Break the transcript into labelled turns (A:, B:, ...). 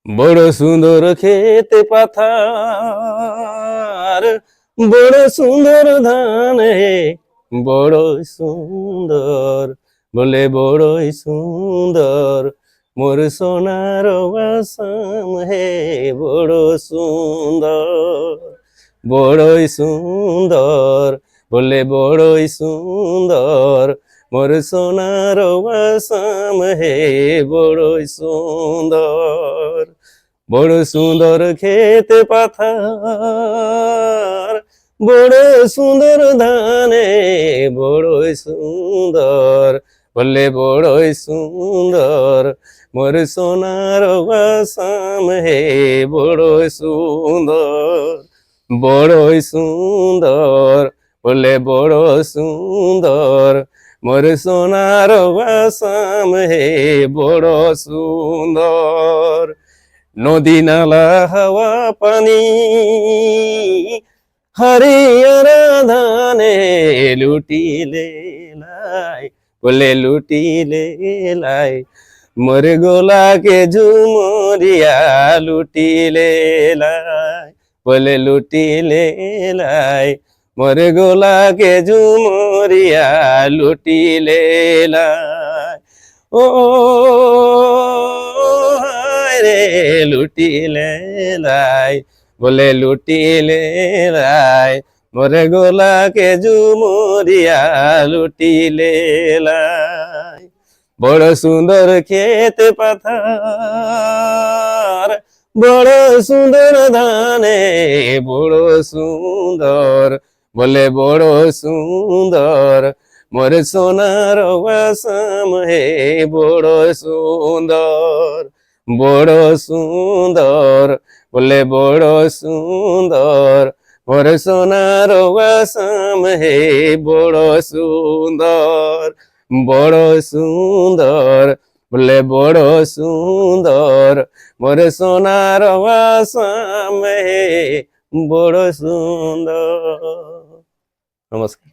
A: বড় সুন্দর খেতে পাথার, বড় সুন্দর ধান হে, বড় সুন্দর, বলে বড়ই সুন্দর মোর সোনার আসাম হে, বড় সুন্দর, বড়ই সুন্দর, বলে বড়ই সুন্দর মোর সোনার আসাম হে, বড়ই সুন্দর। বড় সুন্দর খেতে পাথার, বড় সুন্দর ধানে, বড়ই সুন্দর, বললে বড়ই সুন্দর মোর সোনার আসাম হে, বড়ই সুন্দর, বড়ই সুন্দর, বললে বড় সুন্দর মোর সোনার আসাম হে, বড় সুন্দর। নদী নালা হাওয়া পানি হরিয়ারা ধানে, লুটিলে লাই, বলে লুটিলে লাই মোর গোলাকে ঝুমরিয়া, লুটিলে লাই, বলে লুটিলে লাই মোর গোলাকে ঝুমরিয়া, লুটিলে লাই। ও রে লুটিলে লাই, বলে লুটিলে লাই মোরে গোলাকে ঝুমরিয়া, লুটিলে লাই। বড় সুন্দর খেতে পাথার, বড় সুন্দর ধানে, বড় সুন্দর, বলে বড় সুন্দর মোর সোনার আসাম হে, বড় সুন্দর, বড় সুন্দর, বলে বড় সুন্দর মোর সোনার আসাম হে, বড় সুন্দর, বড় সুন্দর, বলে বড় সুন্দর মোর সোনার আসাম হে, বড় সুন্দর। নমস্কার।